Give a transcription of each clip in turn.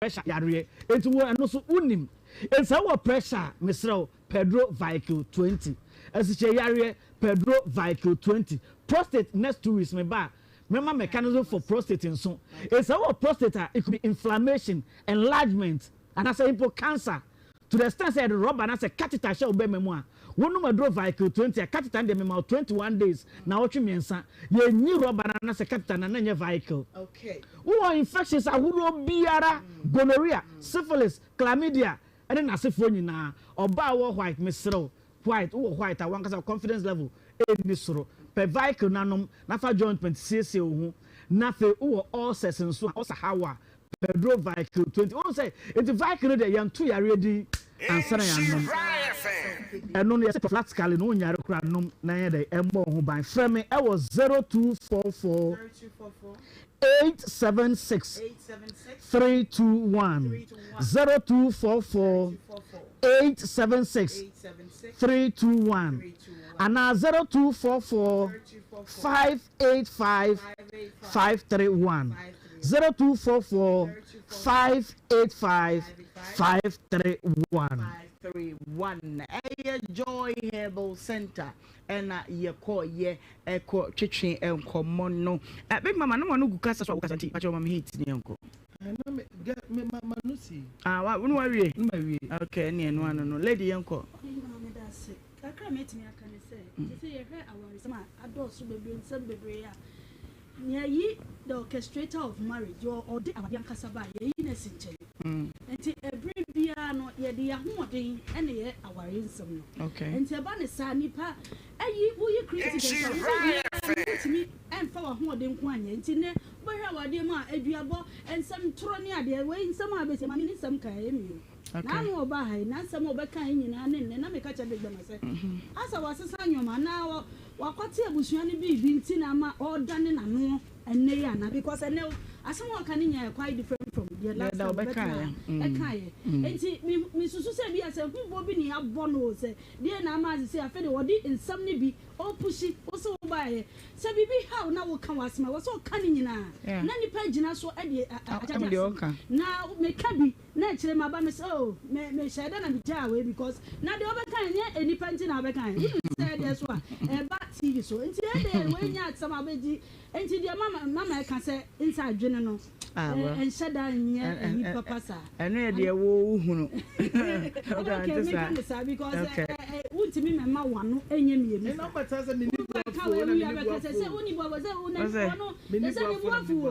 pressure yare enti wo eno so unim ensa wo pressure mesrel Pedro Vehicle 20 asiche yare Pedro Vehicle 20 prostate next 2 weeks me ba remember mechanism for prostate nso ensa wo prostate it could be inflammation enlargement and as a cancer to the extent say the rubber na say catheter shall be memoir wonu Pedro Vehicle 20 catheter dem ma 21 days na otwe miensa ye ni rubber na say catheter na nye vehicle okay who infections ahuro biara gonorrhea syphilis chlamydia and na asefo nyina oba wo white mesro white wo white awan kasa confidence level ni soro per vehicle nanom na fa joint cc ohu na fe wo all sessions so osahawa Pedro Vehicle 20 won say it vehicle dey yan to yare di ansana yan no no yes practically no nyare kura nom na ye dey embo ho ban frame e was 0244 876 321 0244 876 321 and 0244 585 531 0244 585 531 Joy Herbal Center and ye call ye echo chicken and common big mama no one who cast us what your mom hates the uncle. Get me my nusi. What worry? Okay, no lady uncle. I can't meet me. I can say, you hear our summer, I don't so baby and some baby. Near ye, the orchestrator of marriage, or the young Casaba, ye innocent. And every piano, ye the young and ye our insomnia. Okay. And Tabana Sanipa, and ye will you create me and for a more than one, and Tina, but how are dear ma, Ediabo, and some tronia, dear way in some of some kind. Na no oba na some oba kan nyina ne na me ka cha big myself as I was sanyo ma na wakwati abusuan bi nti na ma ordane na no enne ya na because enne asem o kan nya quite different from the last time enti me susu se bi ase hu bi ni abo no se de na ma se afa de wodi nsam ne bi o pushi o so ba ye se bibi how na wo kan wasema wo so kan nyina na nipa gina so e de na me ka bi na kire ma ba me so me sheda na me jawe because na de obekan nye enipa nti na obekan you say there so e ba TV so nti e de we nya atsam abeji nti de mama ka say inside dwene no en sheda nye enipa pasa eno de wo hunu okay me kan say because wunti me mama wano enye me me na kwata say me ni ka we we abeka say uni bo say una no they say me wafu wo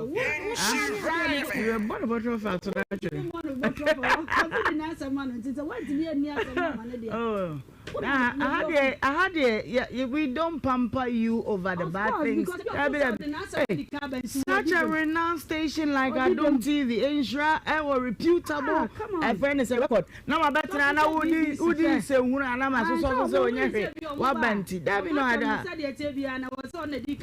you born about of out to that we don't pamper you over the bad things. Such a renowned station like Adom TV, Nhyira, our reputable. A friend is a record. Now my better and I would say, when I'm a so what banty? That we know that.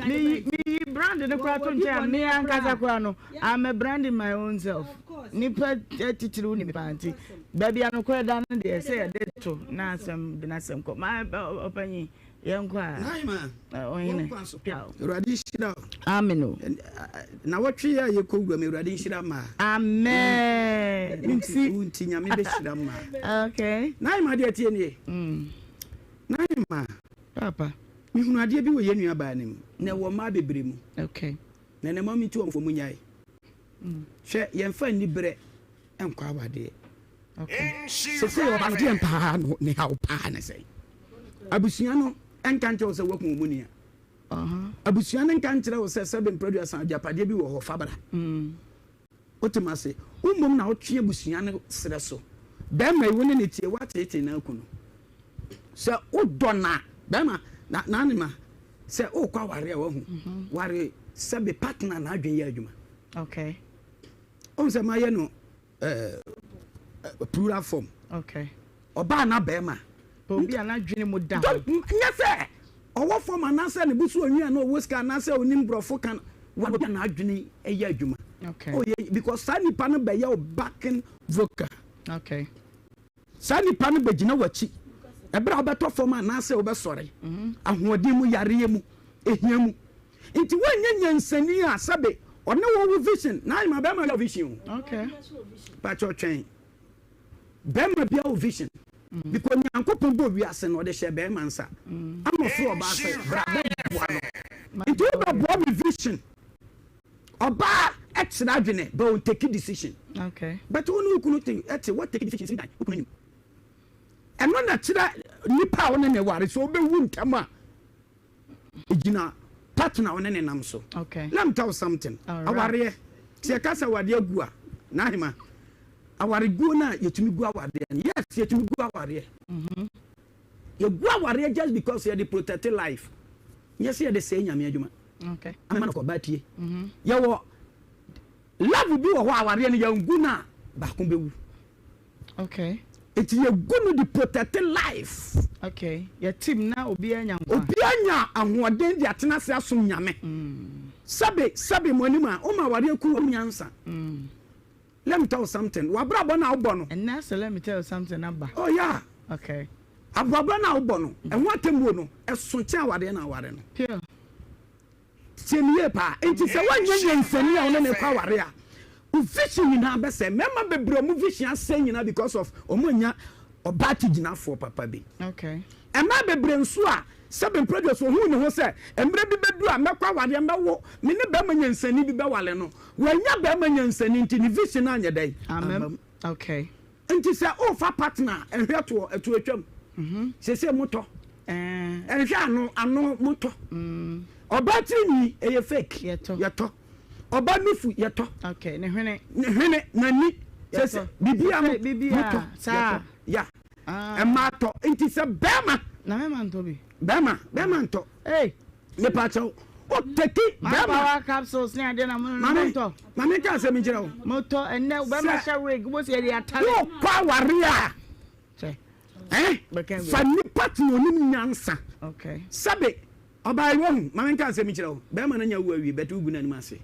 Me branding the cartoon, me and Kazakwano. I'm a branding my own self. Nipa attitude ni panty. Baby I no kweda dan dey say I did to na some the na some ko my opanyi yenkwa Naima ohine Uradi shira ameno na watwe ya yekogwa me uradi shira ma amen unti nyame be shira ma okay Naima de tie nie Naima papa mi hunu ade bi wo ye nua ba nim na wo ma bebre mu okay na na mami tu omfo mu nyai hwe yemfa ni bre enkwa abade okay se se o ba no de pa no ne ha o pa na sei abusua no enka nche wo se wo kun mu nia abusua no enka nche wo se seven producer ajapade bi wo ho fabra otimase ummom na otwe abusua no sere so be ma iwo ne tie watete na akunu se odona be ma na anima se o kwa ware a wo hu ware se be partner na adwen ya adwuma okay on se ma ye no plural form okay oba na be ma obi ana dwene mu da nya se owo form anase ne busu onwia na owo ska anase onim brofo kan wada na adwene eya adwuma okay oh yeah because sani pan be ya backing vocal okay sani pan be gina wachi ebra obeto form anase obesore ahoodi mu yare mu ehia mu nti wanya nyansani a sabe Or no vision. Now my Bema vision. Okay. But your train. Bema be our vision. Because Uncle Pombo we are saying or the share Bemansa. I'm a fool about it. It will be vision. Oba extraordinary, but take a decision. Okay. But who couldn't think that's what take decision. And when that nipa on any worry, so be won't come up. Ijina partner on any namso. Okay. Let me tell you something. Aware. See kasa wade agua. Na hima. Aware go na yetumi go aware. Yes, yetumi go aware. You go aware just because you the protected life. Yes, you the say nyame adwuma. Okay. I'm not going to you love will be a while and young guna back on the. Okay. It's your good to protect life. Okay. Your team now will be a young Obianya and what then the Atanasa soon yame. Sabi monima, Oma Wadia Kuru answer. Let me tell you something. Wabra now bono. And now, so let me tell you something about. Oh, yeah. Okay. Ababa now bono. And what tembono, as Suncha Wadiana Warren. Pure. Senior pa, it is a 1 year senior on a power area. Fishing in our best, remember the bromu vision saying because of Omonia or Batijina for Papa B. Okay. And my brain swa, 7 produce for who knows, and maybe bedroom, and Makwa, Mina Berman and Seni Bawaleno. When your Berman and Seni vision on your day. Okay. And it is a offer partner and here to a chum. She say moto. And I know moto. Obatini e fake yato oba nufu yato okay ne hwene nani sese bibia sa ya emato enti se bema na me man to bi bema nto ne pacho o teki bema capsules ne ade na moto mame ka se mi jira o moto enne bema sha wig bo se dey atale o kwa waria fani party onim nyansa okay sabe Oba iwo mama nka asemi kire o be ma na nya wo awie betu gu na nim ase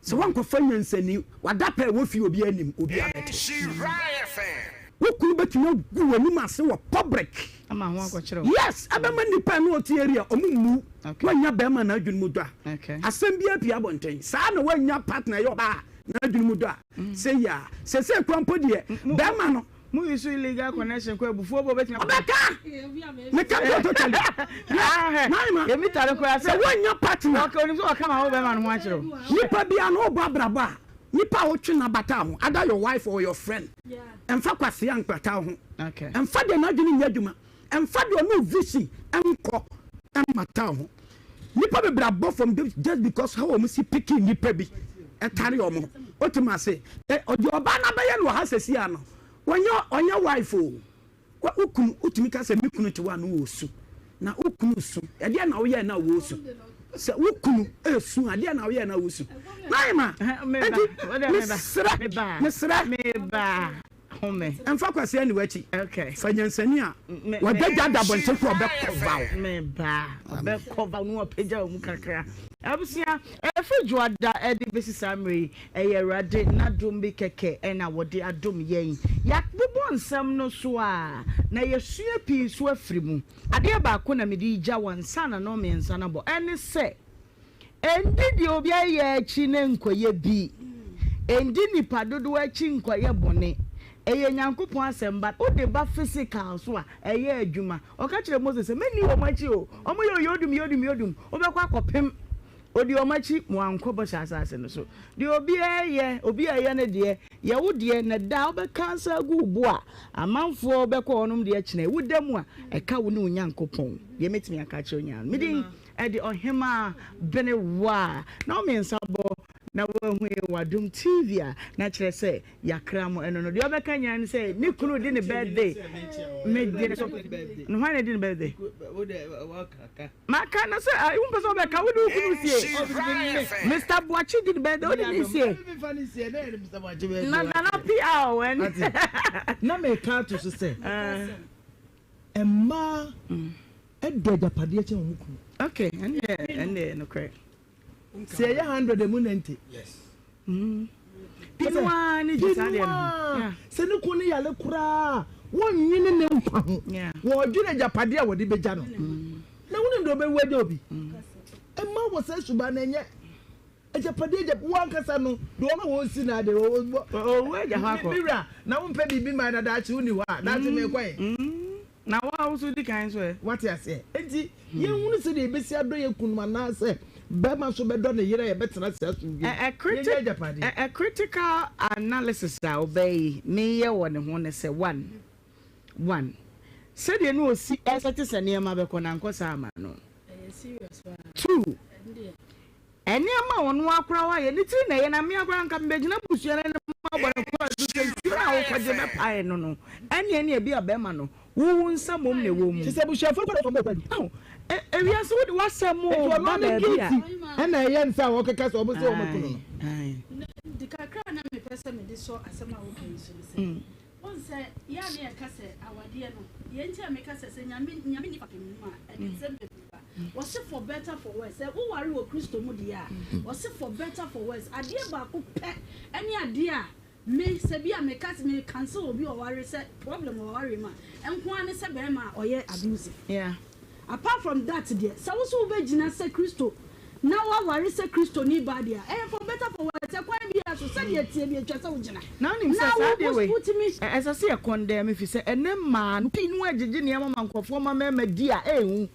so wan ko fanya nsani wadape wo fi obi anim obi abete Nhyira FM wo ku betu no gu wanim ase wo public ama ho akọ kire o yes abema nipa no oti area omummu wanya be ma na adwun mu do a asem bi apia bonten saa na wanya partner yo ba na adwun mu do a say ya se kwampo de be ma no mu isu illegal connection ko ebufu obo betina obeka me ka to totally naima ye mi tare ko ase wonya partner okay oni so ka ma wo be ma no ho akire nipa bia no obo abraba nipa wo twe na bata ho either your wife or your friend emfa kwase ankpata ho okay emfa de na adwene nya adwuma emfa de no vision enko emata ho nipa be brabo from just because how we see picking nipa bi etare omo otima say odi oba na be ye no ha sesi ano Onya wife o ukunu utumi ka se mikunu te wa no wosu na ukunu su ade na wo ye na wosu se ukunu esu ade na wo ye na wosu naima me ba home emfa kwase ani wachi okay fanyansani a wadaja da bonte ko be cover me ba be cover no opeja mu kakra abusia efi juada edi besi samri eyerade na dombi keke ena wode adom yen ya bubo nsam no so a na yesua pi so afrimu ade ba ko na medi gya wonsa na no me nsa na bo ene se endi di obi aye achi ne nkoye bi endi nipa dodo achi nkoye bone eye nyankopon asemba o de ba physical so a eye adwuma o ka kire Moses meni wo machi o omo yodum o be kwa akopem odi omachi mu ankobo sasase no so de obi eye ne de ye wo de na da obe kansa gu bu a amanfo obe ko onum de akine wudamu a eka wo ne onyankopon ye metimi aka kire onyan midin e de Ohemaa Benewaa na o me nsabo na wo hu wadum TV a na kire se yakra mo eno no de obe kanya ne se ni kunu di ne birthday me de so no ha ne di ne birthday maka na se un person obe ka wo du kunu sie Mr. Boachi di ne birthday o di ne sie na pia o en na me ka to so se emma edo japade che wo kunu okay and no correct say 100 emunenti yes pinwa ni jisade no se ne ko ne yale kura wonyine ne nkwa ho wo dwene japade a wodi beja no na woni ndo be wede obi emma wo se suba na nye ejapade one kasa no do ma won si na de we ja ha ko mira na won pe bibi ma na da chi uni wa na ti me kwai na wa also di kan so what you say enti ye hunu se de besi ado ye kunuma na se be ma so be do ne yere ye betena se asu a critical analysis that obey me ye won ho ne se one said you know see exercise ne ma be ko na nkosa ama no serious one 2 eni ama wonu akora wa ye ni ti na ye na me akora nka me gina busua ne ma bo ne ko du se sira wo ko je be pae no eni e bi abema no wo nsa mom ne wo mu ti se busua fo ko be pa wi aso wo wasam o ba ba bia e na ye nsa wo keka so obo se o makuno no di kakra na me pesa me di so asema wo kan so se on say ya ne ka se awade no ye ntia me ka se nyame ni fa kemu a e de sembe ba was for better for worse say wo ware wo Kristo mu dia was for better for worse ade ba ko pe ene ade a me se bia me ka se me cancel obi o ware say problem o ware ma enko ane se be ma oye abuse apart from that there so wo be gina say Kristo na wa ware say Kristo ni ba dia for better for worse say kwa bia so say dey tie bi atwa say wo gina na nim say say dey we as I say e condemn if you say ene ma pinu agege ne ma mankofo ma ma dia ehu.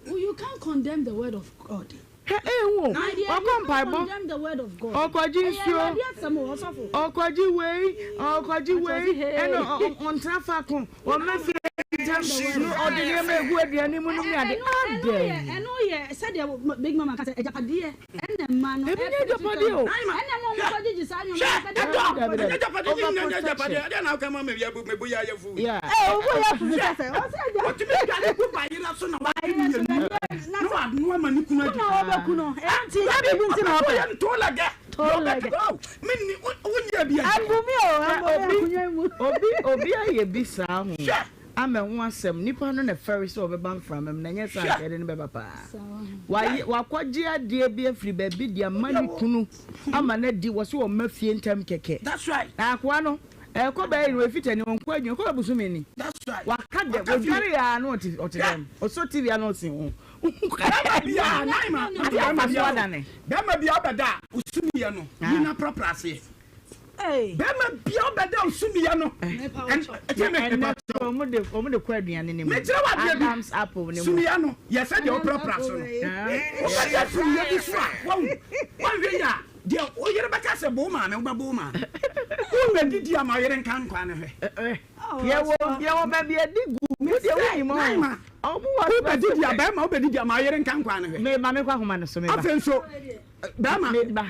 You can't condemn the word of God. You can't condemn the word of God. Big mama kuno enti ya bi nti na oba obi aye bi sa ho ama ho asem nipa no na ferry so obeba from am na nyesa akede ne beba pa wa kwaji ade bi afri ba bi dia mani kunu ama na di wo so o mafie ntam keke that's right akwa no ko ba yi we fitani on kwa nyu ko ba busumi ni that's right wa ka de we gari ya no oti dem o so tv ya no sin ho bia naima bema bia obeda usumiye no ni na proprase bema bia obeda usumiye no omo de kwa aduane ne mu Adams apple ne mu sumiye no ye se de proprase no o ba ya sumiye bi so wa we ya de o yere baka se bo ma me wo ba bo ma wo me didi ama yere nkan kwa ne he ye wo ba bia digu mu de wo ni mo omo wa ba didi aba ma wo ba didi ama yere nkan kwa ne he me ma me kwa homa no so me ba afenso ba ma me ba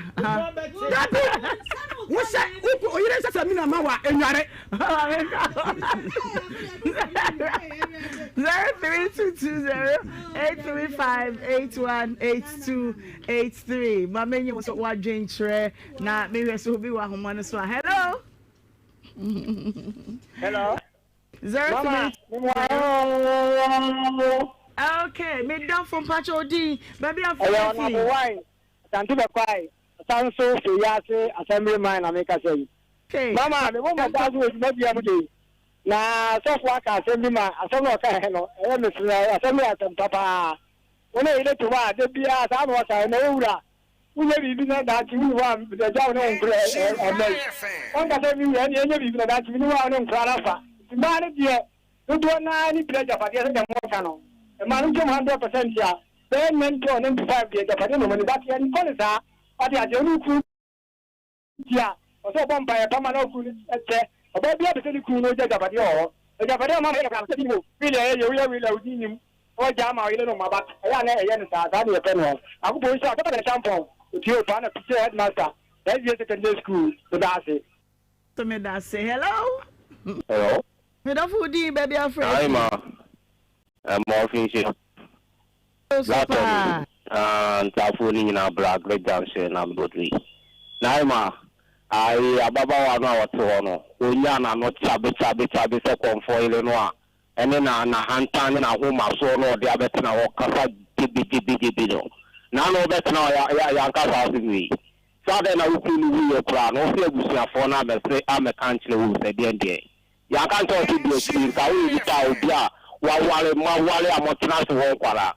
wo se o yere se mi na ma wa enware 03220835818283 ma menye so wa dwentre na me hwe so bi wa homa no so hello hello 03 okay me don from Pachodi baby am why tantu be kwai sanso so yase assembly man na make say okay mama me wo ma da so we bia mu dey na so for aka assembly man assembly ka he no e me sina assembly atem papa wona ile to wa de bia sa no ka na ewura unye bibi na da ti wu wa de ja no nkre on ka de mi enye bibi na da ti ni wa no nkra rafa ba ne die do na ni pleasure pa dia se de mo ka no e ma no 100% ya then mentor 95 dia da pa no mo ni ba ti ni ko ni sa ati aje ru ku ya o so bomba ya pama na ku ni eche oba bia be se ni ku no ja jabade o jabade ma me ka se ni mo bi le ye wi la udi ni o ja ma ile no ma ba ya na ye ni sa ni e pe no aku bo so ata na tampon ti o pa na picture headmaster that is secondary school to that say to me that say hello me da foodi baby afraid hi ma I'm official Tafuni na black red junction na mbotri. Naima ai ababa wa na wato no. Onya na no chabe se konfo ile no a. Ene na hantan na ho maso no de abetena wo kasa dibi no. Na no betena ya kasa asiwi. Sade na ukuni wiye kra no se busuafo na be se amekanchile wo se de. Ya kan to ti bi ekiri ka wo bi ta obi a wa wale amotena so wo kwara.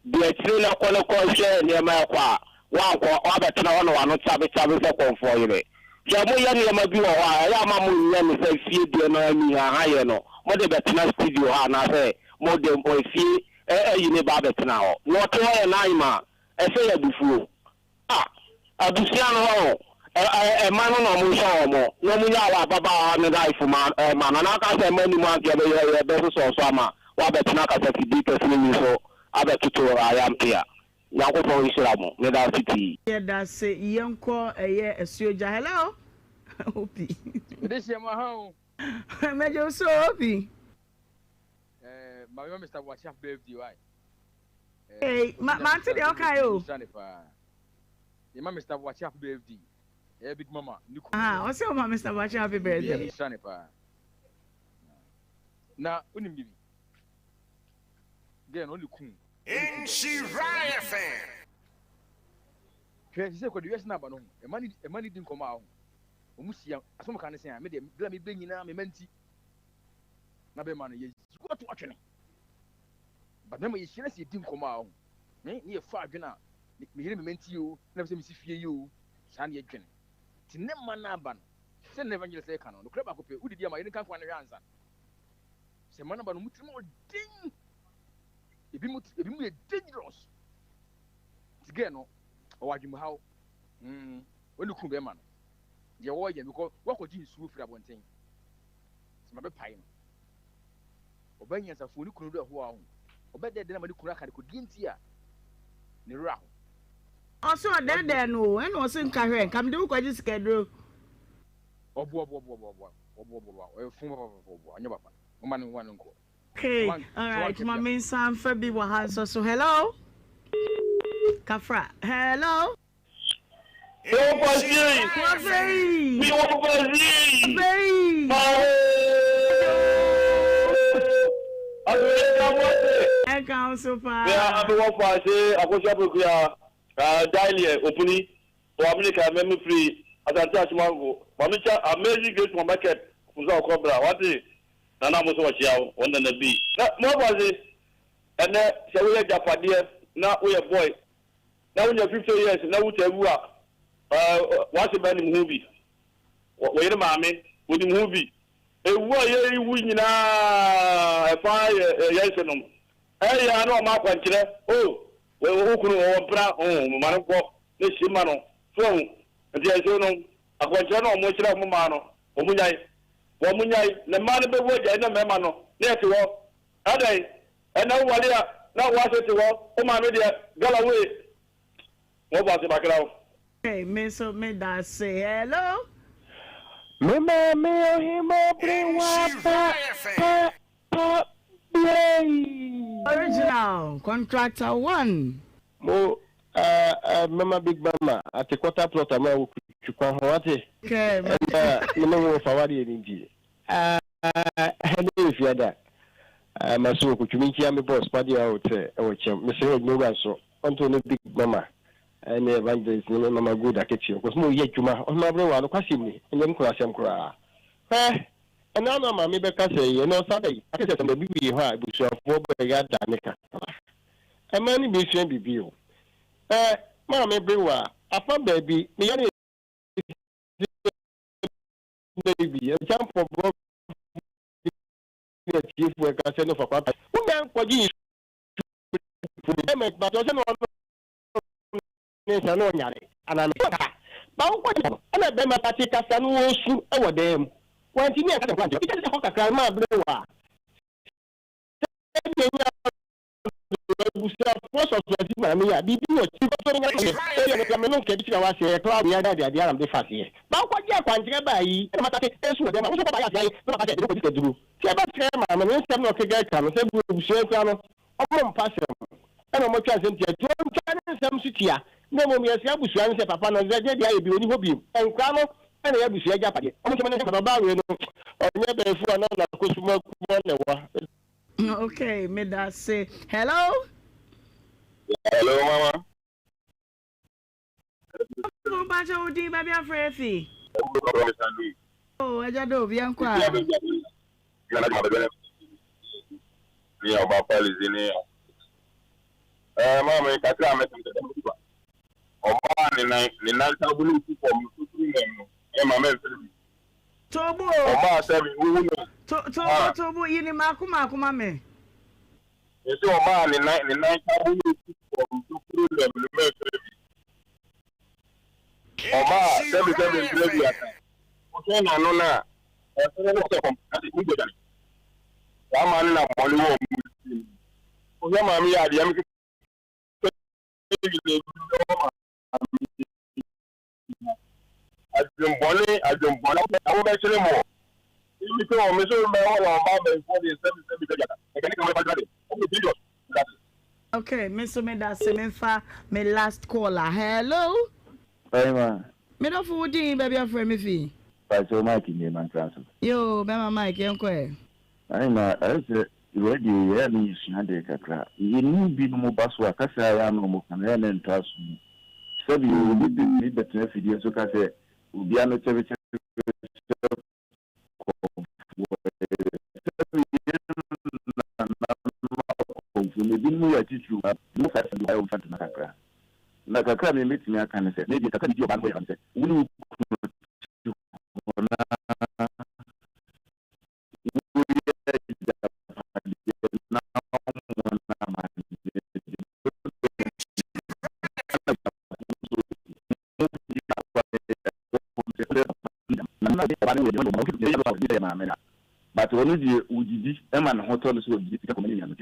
The trainer kono share near my qua wabɛtena hɔ na wano kyabe sɛ kɔmfoɔ yere sɛ moyɛ nneɛma bi wɔ hɔ a ɛyɛ ama monyɛ ne sɛ fie deɛ no ani ahayɛ no mode bɛtena studio hɔ anaasɛ mode fie ayi ne ba bɛtena hɔ na ɔte hɔ yɛ nan ma ɛsɛ yɛ abufuo abusua no hɔ ɛma no na ɔmo nhyɛ wɔ mo na ɔmo nya awɔ ababaawa ne life ma no na aka sɛ ɛma nimu anke yɛbɛsosɔ so ama wabɛtena kasa fidi kɛse no ni so abɛtoto ayampe a nyankopɔn nhyira mo ne da fiti yɛda se yɛnkɔ ɛyɛ asuogya hello opi this year my home mejo so opi my Mr. Watchaf birthday why hey man to the okay o the Mr. Watchaf birthday big mama what's your mama Mr. Watchaf happy birthday na unim bibi again only kun Nhyira FM. Kwe se ko de wese na ba no e mani din koma ho omusia asom ka ne se a me de bla me benyina me manti na be ma no ye go to atwene ba na me yeshira se din koma ho ne ye fa adwena me yire me manti o na be se me si fie yo sa ne ye dwene ti ne ma na ba no se ne evangelist e ka no kra ba ko pe udidi ama ye kan kwa ne hwanza se ma na ba no mutrim o din ebi mu dangerous again no o wadwum hawo oni ku be ma no je wo ye because wo ko ji nsuo fira bonten se ma be pai no obanya safo ni kunu do ho aho obede de na ma ni kunu aka ko dinti a ne ra ho also dede no en o se nka hwe kam de ko ji skedro obo o fun baba anya baba o ma no wan nko. Okay, all right. My main son Fabi Wahanso. So hello, Kafra. Hello. Nana muso wa chiao wanda na bi na mo bazi ene se we japade na we boy na we 50 years na we tabu a wa se ba ni mubi we yire maame we ni mubi ewu ye iwu nyina e fa ye senom ya na o ma kwankyere we hukunu o bra ma no ko ne shima no so ndi eso no akwankyere na o mo kyere mo ma no o munyai womunyai na mane be woja na mema no na eti wo adai ena wale a na wase ti wo o ma no de galawe wo ba se bakrawo hey me so me da say hello mama me Ohemaa Benewaa original contractor 1 mo mama big mama at the quarter plot ama chukwa ho ate okay no mo fawari ni di hello fiada maso ko twinki am boss party out e wo chem me say no gwa so onto no big mama and evangelist ni mama good aketi ko mo ye dwuma Ohemaa Benewaa no kwasim ni nyem kura asem kura ena na mama me be ka say no sabe akese me bibi ho a busuafo be ga da ne ka mani be fian bibi o Ohemaa Benewaa apa baby me ya baby a jump for bro chief we ka say no for papa who man ko ji but o se no ne sa no nyare ana me ka ba wo ko na be ma party kasa no osu e wo dem wanti ni aka kwa jo ite se ko kakra ma Benewaa busa force of the man ya bibi no ti ko so ngara ke me no ke bi wa se cloud ya da dia am de fase ba ko je kwanjire ba yi e mata ke esu de ma so ko ba ya sai no ka de ko ti duru ti ba tre ma me nsem no ke ga ka no se busa kwa no o mo mpase e no mo twa se ntia jo ntwa ne nsem su tia na mo me sia busa ne se papa no ze dia ye bi oni ho bi enkra no e na ya busa ja pade o mo ke me ne ka ba we no o nye be fu na na ko su ma ku ne wa. Okay, me that say hello. Hello, mama. Go back to the baby afrefi. Oh, I just do bien quoi. Mama, Oba ni nine tabulu from Supreme Emma Messi. Tobo. Oba seven who Tobo yini makuma me. Yes, Oba ni nine tabulu from Supreme Messi. Oba seven play. Okay, no na. Man na money wo. Ohemaa mi ya de Adjumbone, I will mention more. If you want me to okay, Mr. Meda me last caller. Hello? Hey, man. Me don't fool with baby, I'm friend me fee. So Mike in man transfer. Yo, Bema Mike, yanko. I said, radio, yeah, me, Shande Kakra. You need be no more baswa, Casa, I am no more, and trust me. So you will be the video, so I say, will be an activity. Nakaka me meet me can say maybe I can do one way and say but when you would Emma hotel so you community and the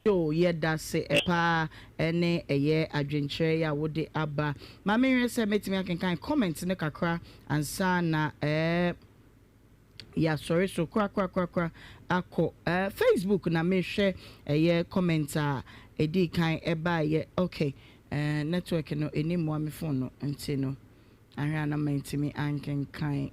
yo yeah that's a pa ene eye adwenkyerɛ ya wode aba ma menwe sɛ metimi akenkan comment ne kakra ansa na ya sorry so kwa akɔ Facebook na mehwɛ eye comment a edi kan eba ye okay network no eni mo me phone no nti no ahwa na mentimi ankenkan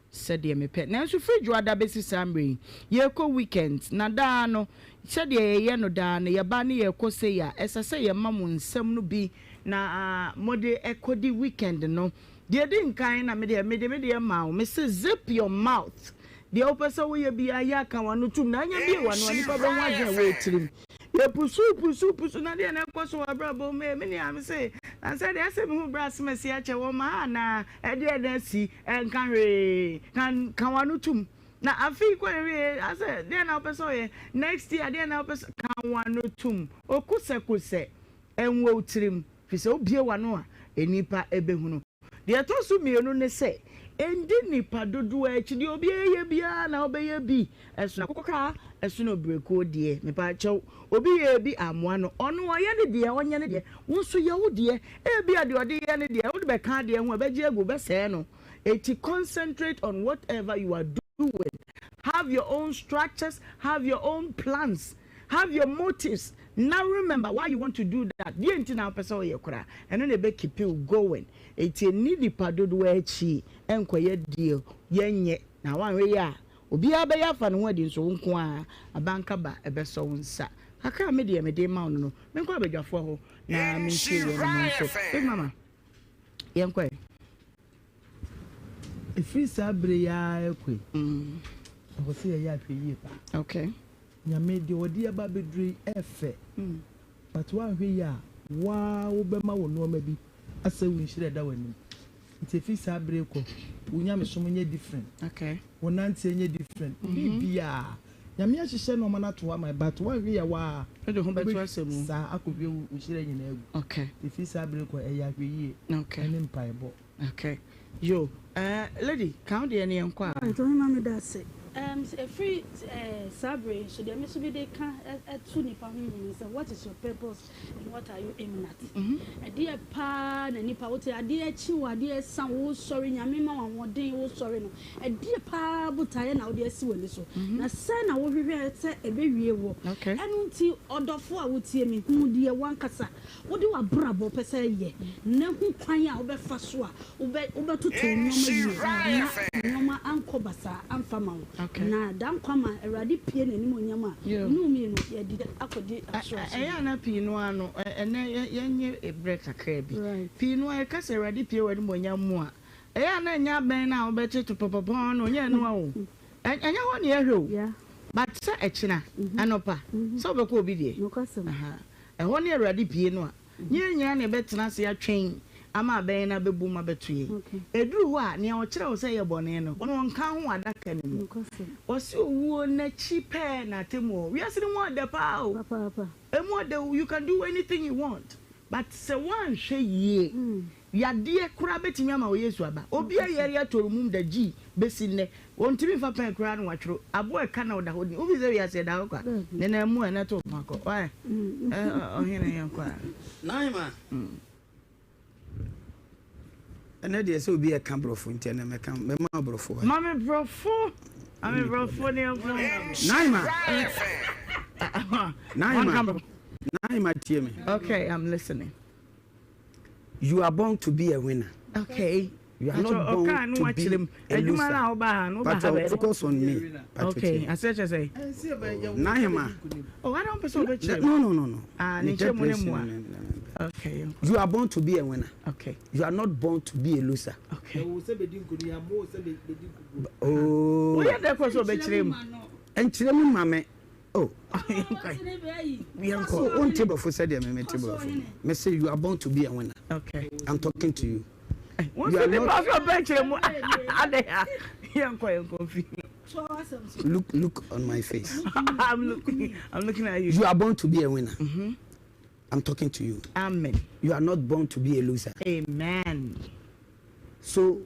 said ye me pet na so free juada besi sambre ye ko weekend na da no said ye no da na ye ba ne ye ko se ya esese ye mamu nsem no bi na mode ekodi weekend no de din kan na me de ma me say zip your mouth de opesa wo ye bi aya kan wano tum na anya bi wano ani pa be ho agye we tirim ye pusu na de na ko so abrabo me ni am say and said I said me brass mesi ache wo ma na e de na si enkan hwe kan wano tum na afi ko we I said de na opesa ye next year de na opesa kan wano tum okuse enwo tirim fi se obie wano a enipa ebehunu de to so mienu ne say endi nipa dodo akidi obi eye bia na obeye bi esuna kokokra esuna breko de me pa chew obi ye bi amoa no ono oye ne de onye ne de wonso ye wo de e bia de ode ye ne de wo de be ka de ho be je egu be se no eti concentrate on whatever you are doing. Have your own structures, have your own plans, have your motives. Now remember why you want to do that. The enti na person ye kura and then they keep you going. Eti need padodo echi enkoye deal yenye na wan we ya obi abeya fa no wadi so nko a abanka ba ebe so nsa aka me de ma no me nko abadwafo ho na me nti wo no so big mama yenko If sabre ya ekwe o se ya hwe pa okay nyame de odi aba bedri efe but wa hwe ya wa wo be ma wo no ma bi asa wu nhire da wani nti fi sabre ko unyame so nye different okay wonante nye different bibia nyame a hye no ma na to my but wa hwe ya wa de ho beto asemu sa akobie wu nhire nyina egu okay fi sabre ko e ya hwe yi okay ene mpaibo okay yo lady count the any enquire I don't remember that say a free sabre so there must be they can to nipa so what is your purpose and what are you aiming at a dear pa na nipa what a dear chiwa dear son wo sorry nyame ma won den wo sorry no a dear pa butaye na wo dey si wele so na say na wo hwehwe say e be wie wo enu nti odofo a wo tie me hu de wan kasa wo de wa brabo pese ye na hu kwan a wo be fa so a wo be toto nyoma anko basa amfa ma wo na dan kwama erade pie na nimu nyama nu mi no ye di akodi aso ya na pie no ano ene yenye ebre kakra bi pie no e kasa erade pie wa nimu nyamu a ya na nya ben na obeche to popopon no nya no wo enya ho ne ehwe but sa echina anopa so obekọ obi die no kwasem ho ne erade pie no a nyenya na betena se atwen ama ben na bebu ma betue eduru ho a ne o kire wo se ye bone no ono nka ho adaka ne mu o se owuo na chipe na temo we are no de pa o papa you can do anything you want but se one hwe ye yade kura betimi ama wo Yesu aba obi ayere atorumum da gi besi ne wontimi fa pen kura no watwro abo e kana oda hodi obi ze ya se da kwa ne na mu na to mako why ohene yankwa naima ene de se obi e kan brofo nti na me kan me ma brofo mama brofo ami brofo ne naima tie me. Okay, I'm listening. You are born to be a winner. Okay. You are not born to be a loser. But focus on me. Okay, I said. Naima. Oh, I don't perceive. No. Okay. You are born to be a winner. Okay. You are not born to be a loser. Okay. Oh. What are they supposed to be? And children, mama. Oh, so on table for said me table. Me say you are born to be a winner. Okay. I'm talking to you. You are not. Look on my face. I'm looking at you. You are born to be a winner. I'm talking to you. Amen. You are not born to be a loser. Amen. So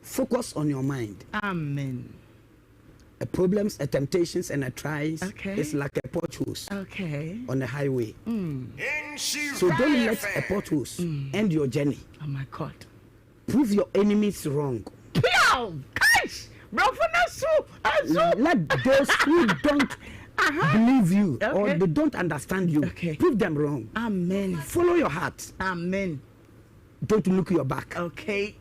focus on your mind. Amen. Problems, temptations, and trials is like a potholes on the highway. So don't let a potholes end your journey. Oh my God! Prove your enemies wrong. Let those who don't believe you or they don't understand you prove them wrong. Amen. Follow your heart. Amen. Don't look your back. Okay.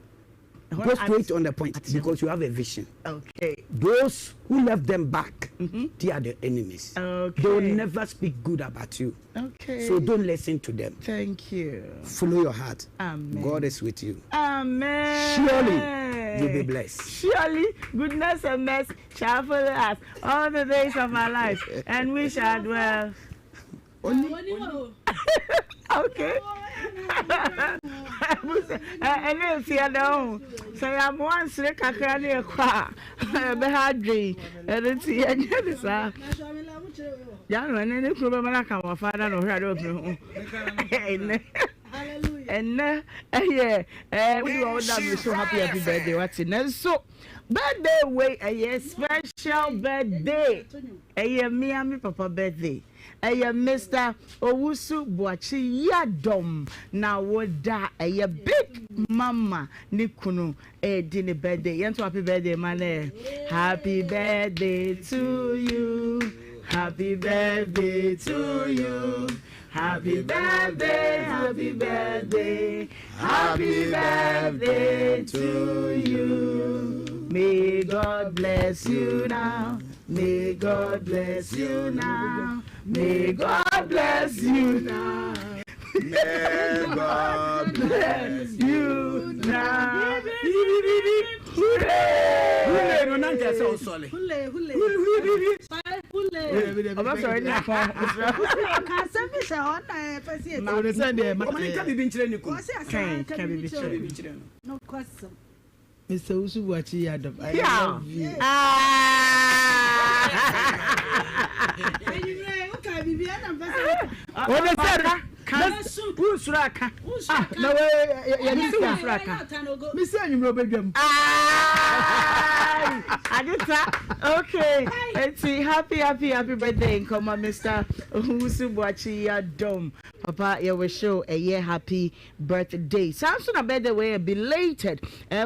Go straight on the point because you have a vision. Okay. Those who left them back, they are the enemies. Okay. They will never speak good about you. Okay. So don't listen to them. Thank you. Follow your heart. Amen. God is with you. Amen. Surely you'll be blessed. Surely goodness and mercy shall follow us all the days of our life, and we shall dwell. Okay. And if you don't say I'm once like a cranny qua, be hard dream, and it's the end of this. Young and any problem I come of father or head of you. And we all that be so happy every birthday. What's in it? So birthday way a special birthday. A Miami Papa birthday. Mr. Owusu Boachi Yadom na woda big mama nikunu dini birthday yanto happy birthday man happy birthday to you, happy birthday to you, happy birthday, happy birthday, happy birthday to you. May God bless you now, may God bless you now, may God bless you now, may God bless you now. Hule no nante so sorry. Hule. I'm sorry na fa. Ka se fi se on na person. Ma we say dey ma ka bibi nchire ni ko. Kan bibi nchire. No question. Mr. Usubuachi Yadom, I love you. What is that? Usraka. No way, Usraka. Mr. You know, okay. Let's see. Happy birthday, come on, Mr. Usubuachi Yadom. Papa, you will show a year happy birthday. Sounds on a better way, belated.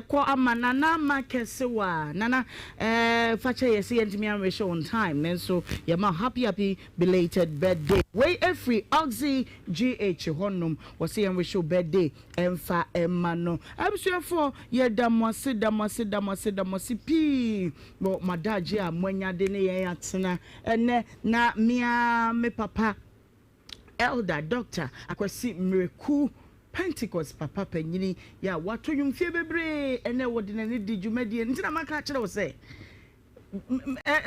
Kwa amanana makesewa. Nana, facha yesi and me and show on time. And so, yama happy belated birthday. Way every Oxy GH honum was saying we show birthday. Emfa emano. I'm sure for ye damasi pi. But my dad, yeah, mwenya dene ya yatsana. And na mia me papa. Elder doctor akwasi mreku Pentecost papa panyini ya watu yumfie bebre ene wodine di dwumadi ntina maka kire wo se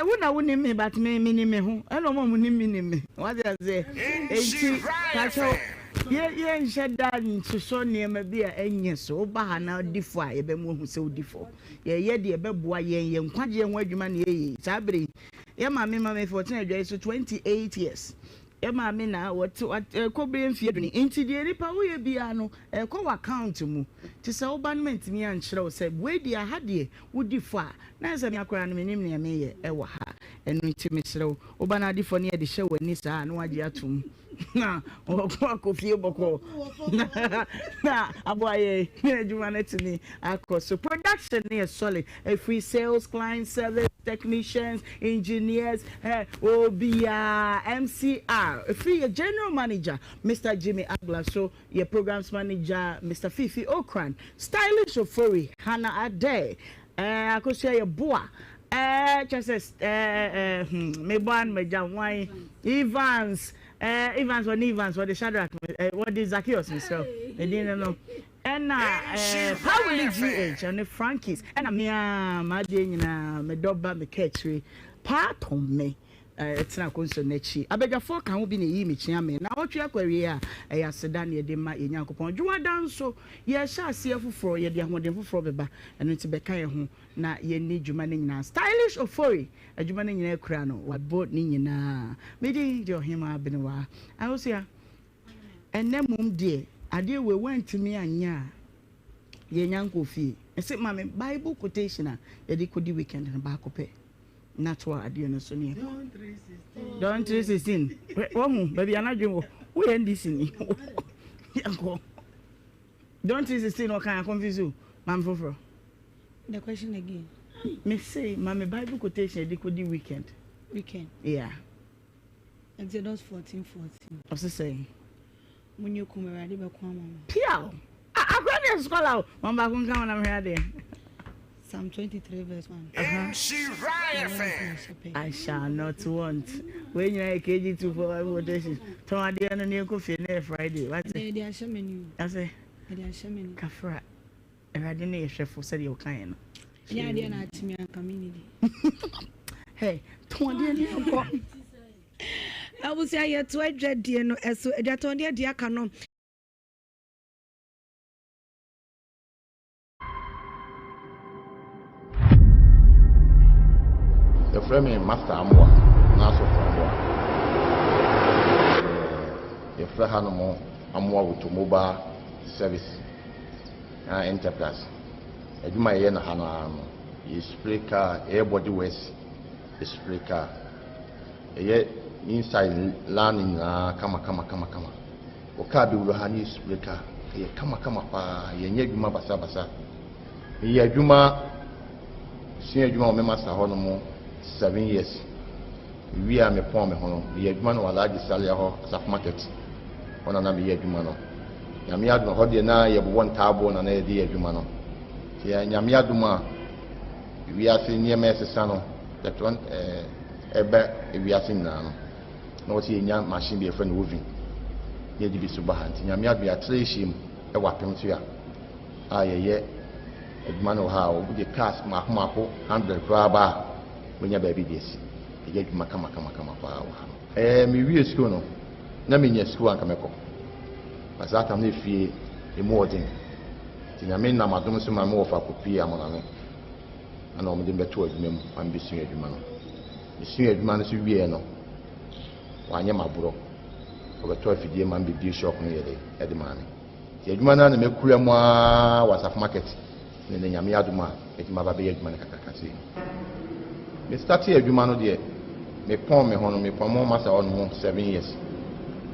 wona woni me but me ni me ho eno mo ni me what they say enti kacho Yeah, said that to so near maybe a so bahana differ, a bemo who so differ. Yeah, the beboy, young Quaji and Wedgeman, ye, Sabri. Yeah, my mamma 14 days to 28 years. Emma Mina, what Kobe and Fiadini, into the Ripa, we piano, a co account to mu. To say, Obanment me and Shrow said, where dear had ye, would differ. Nice and Yakran Minimia me, Ewaha, and Rich Mr. Obana differ near the show when Nissa and Wajiatum. Na, or Kofi Boko. Na, Aboye, humanity, across so production near solid, a free sales, client service, technicians, engineers, OBR, MCR, a free general manager, Mr. Jimmy Agla, so your programs manager, Mr. Fifi Okran, stylish Ofori, Hannah Ade, I could say a boa. Just me born me Jamwai Evans what the Shadrach what is Zacchaeus himself they didn't know and how will GH and the Frankies and my dear me dobba me catchy part of me it's not concerned nechi I beg a fork can be in image yammy now what you are query a sedan ye de ma yankopon you are down so yes shall see for ye de modern for beba and it's be kind na ye need you manning na stylish or furry a you manning in a crown what boat nina meeting your Ohemaa Benewaa I was here and then mum dear I dear we went to me and ya ye yanko fee and said mammy Bible quotation ye de could weekend and back up not what I didn't so near. Don't 316. Oh, baby, I'm not doing we end this in don't 316 or can I confuse you, Mam Fofro? The question again. Me say, Mammy Bible quotation, they could do weekend. Weekend? Yeah. Exodus 14:14. What's it saying? When you come around, you come. Piao. I got a scholar. Mama, come on, I'm here. Psalm 23 verse 1. I shall not want. When you are KG2 for quotation, Tom the other coffee Friday. What's it? They are shaman you. I say, they are shaman. Kafra. And I didn't chef for said your kind. Yeah, they are not to me and community. Hey, 20 I will say, I had to dread dear no as so that on the dear canon. The framing master Amwa, Naso Amwa. The Frahanamo Amwa with mobile service enterprise. A Juma Yen Hano is Spreaker, Airbody West, is Spreaker. A yet inside learning, kama. Okabi Ruhani Spreaker, a kama pa, Yeguma Basa. Yajuma, Senior Juma Master Honomo. 7 years. We are me poor me hono. We are man or large salary of market. On an abia jumano. Yamiad no hodi na ye one table and a dear jumano. Yamiaduma. We are seeing near Messano. That one we are seeing now. No see young machine be a friend moving. Ye be subahant. Yamiad be a trashim a weapon to ya. Ah, yeah. Edmano how the cast Mapo 100 grabber. When your baby this, you get kama power. Me we school no, na me nye school anka meko. But that am na fie e mo odin. Ti na me na madom so ma me wo fa kopi amona no. Ana o me de beto adwuma mu, am be sua adwuma no. Me sua adwuma no so wie no. Wa anya maburo. O beto afidie ma be bi shop no ye de ma ne. Ti adwuma na me kura mu a wasaf market. Ne nyame aduma, e ti ma ba be adwuma ne kakakase. Me started a jumano dear. Me pon me hono, me pon master on 7 years.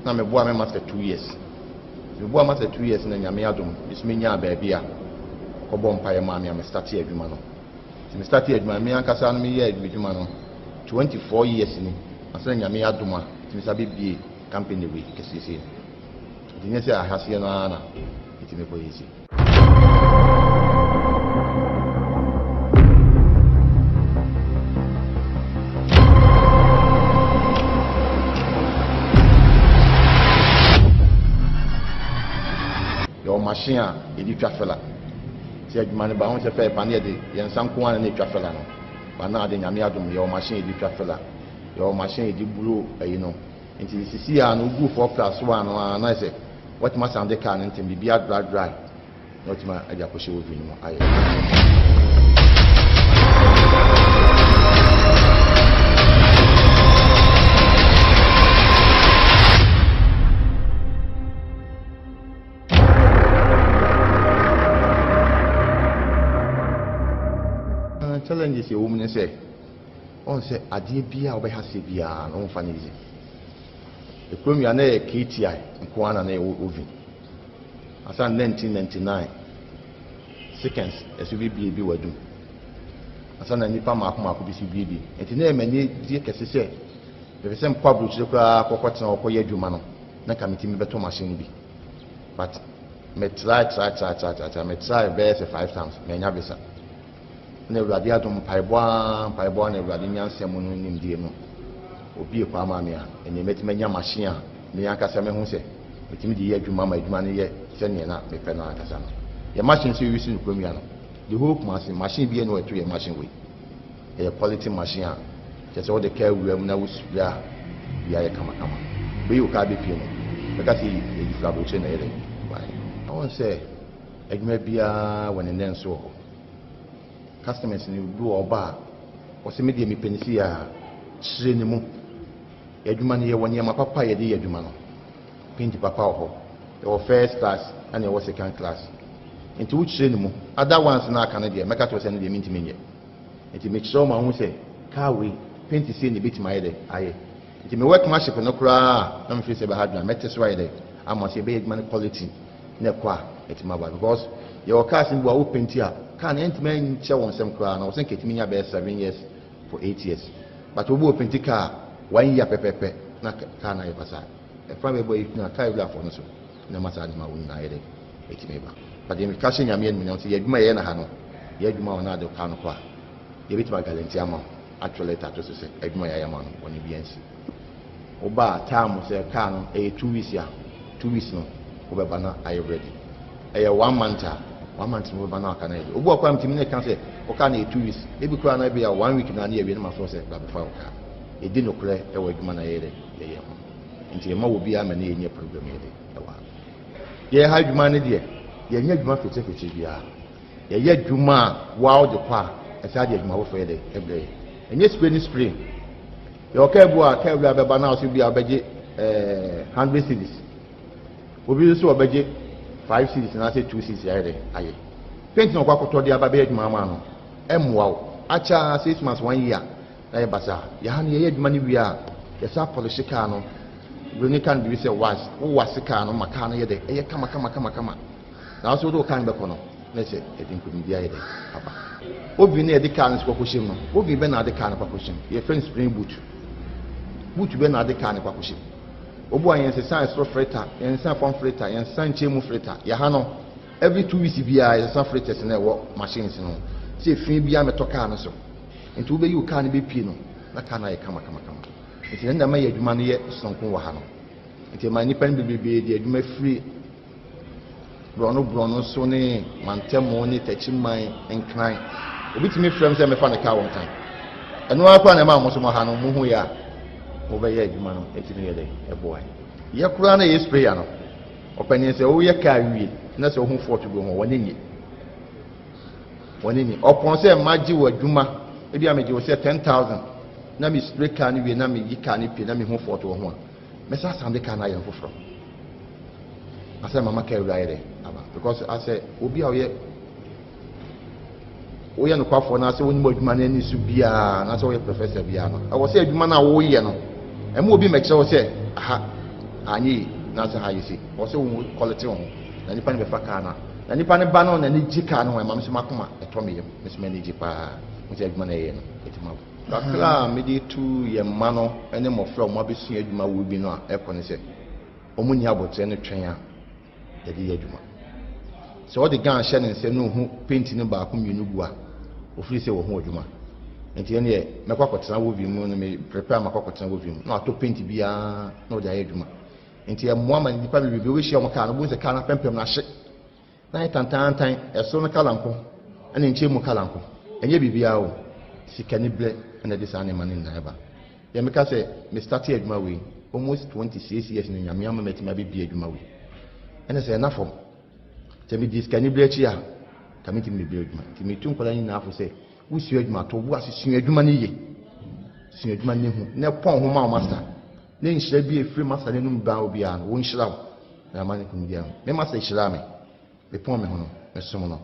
Now me boy me master 2 years. Me boy master 2 years na nyame adum. This me nya baby a. Ko bom pa ye ma me started a jumano. Me started a jumano me ankasa no me ye jumano 24 years ni. Asa nyame adum a. Me sabi bi company we kesisi. Dinye se ahase na na. Iti me boy easy. Machine et du trafela. Si adumane ba on se fait panier de yensan ko an ne trafela no. Ba na de nyame adum your machine et du trafela. Your machine et du boulot you know. Nti sisi ya no go for plus 1 na say what must sound the can and be a dry. Not my Ajaposhi will be more. Challenges your woman say, on say, I dear be our Hasibia and on Fanny. The Premier KTI and Kwana Uvin. As 1999, seconds as we be were doing. As an Nipa Makuma could be baby. And in name and dear Cassie, there is some public cocots or Koyajumano, not coming to me better machine be. But me try best 5 times, Menabisa. Never radiatum Paiboan, and Radinian Semon in Demo. Obi Pamamia, and they met many machine, Mianca Samehuse, with me the year you mamma, money yet, sending up the Penana Casano. Your machine series in Pumiano. The whole machine being no 3 machine way. A quality machine, just all the care we have now, we are a Kama. We will carry piano, because he is fabricating a I won't say, it may be when and then so. Customers in do or bar, or some medium penisia, Sinimu. Edumani here 1 year, my papa, a dear Dumano. Painted papa, there were first class and there was second class. Into which Sinimu, other ones now Canada, make out to send them into me. It makes so my own say, Carwe, paint the scene a bit my head. Aye. It may work much if no cry, I'm free about had met this right. I must say big money quality, never, it's my wife, because your casting were open here. Can ent men show on some crown, I was thinking me about 7 years for 8 years. But we will paint the car 1 year pepe, not can I pass. A private boy, not tie laugh on so. No matter my own idea, it's me. But the implication I mean, you may have yet more another canopy. You bit my galantiamo, actually, that was say, Edmaya Yaman, when you be NC. Oba, time was a can, a 2 weeks here, 2 weeks no, over banner, I ready. A 1 month. 1 month move an arc and I walk on to me can say, okay, 2 weeks, maybe can I be a 1 week in a year my first before it didn't occur a week man until more will be a man in your program. Yeah, how you manage it? Yeah, yet you must be secretary. Yeah, yet you ma wow the pa as I did my Friday every day. And yes, spring. Your cable, cable, now should be a budget 100 cities. Will be so a budget 5 cities and I say 2 cities. Aye. Painting on what to the Ababe Mamma. Wow. Acha 6 months 1 year. Aye, Bassa. Yahani yet money we are. Yes, up for the Chicano. When you can't be say was who was Sicano, Macana yede. Aye, come. Now so do kind of corner. Let's say it couldn't be a papa. Obi near the can is Pacushim. Obi Ben at the can of Pacushim. Your friend spring boot. Boot Ben at the can of Pacushim. Obo and science freighter, and some form freighter, and some chemo freighter. Yahano, every 2 weeks, is some freighters in their work machines. See, free be a metocano so. And to be you can't be pino. That can I come. It's in the may money yet, some Wahano. Until my nippon be the you may free Bruno, Sonny, Mantemoni, touching my incline. A bit me friends and me found a car one time. And no one among Mosomahano, Muhuya. Over here, you man, 18 years a boy. Yakurana is piano. Open say, oh, you carry it. That's a home for to go one in it. Upon say, Maji or Juma, maybe I made you say 10,000. Nami straight can be Nami, you can't pay Nami home for to one. Messa Sunday can I am from. I said, Mamma carry right because I said, we'll be out here. We are no quite for now, so when more money needs to be not all Professor Biano. I was saying, man, and will be make sure say, I need not how you see, also quality on, and you find the Fakana, and you find a banon and the Jicano, and Mamma Makuma, a Tommy, Miss Manijipa, which had money in it. Dr. Midi 2 year mano, and then more from Mobisi, Eduma will be no aircon said. Omunia would send a train, the Eduma. So all the gun Shannon said, no, who painting about whom you know. Officially say wo adwuma enti ene mekwakwotena wo bi mu no me prepare makwakotena wo bi mu no ato paint bia no de adwuma enti e mo ama nipa bi bi we hia mo ka no bo se ka na pempem na hye na tantan eso no kalanko ene nche mu kalanko enye bibia o sikani ble ene de sa ne mane na eba ye meka say me start adwuma we almost 26 years ni nyame ama metima bi adwuma we ɛna sɛ ɛna fam sɛ medi sikani berɛ akyi a ka metimi mebɛɛ adwuma nti metu nkɔla nyinaa fo sɛ wosua adwuma to wo ase sua adwuma no ye sua adwuma no hu na pɔn ho ma wo master na nhyira bi ɛfiri master no nom baa obiara no wo nhyira wo na ma ne kum biara no me master hyira me mepɔn me ho no mesom no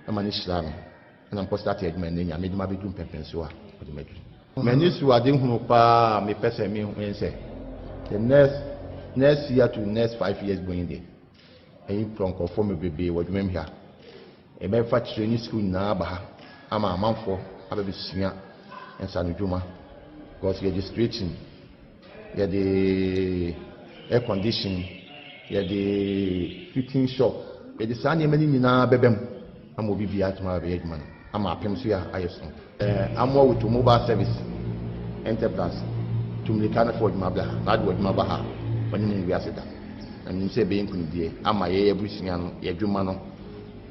na ma ne hyira me na mpɔ start adwuma no nya medwuma bɛdu mpɛmpɛn so a ɔde madwuma m'ani so ade hunu paa mepɛ sɛ me hu sɛ the next year to next 5 years going there ɛyi prɔnkɔfoɔ me bebree wɔdwuma m ha ɛbɛfa training school nyinaa ba ha ama amanfoɔ abɛbɛsua nsanodwuma because yɛde stretching yɛde air condition yɛde fitting shop yɛde saa nneɛma no nyinaa bɛbɛm ama obi biara atuma abɛyɛ adwuma no ama apem so yɛ ayɛ so amoa with mobile service enterprise tumlika no fo adwuma bla na ade adwuma ba ha ɔne mu wiase da na nim sɛ ɛbɛyɛ nkunidie ama yɛyɛ abusua no yɛadwuma no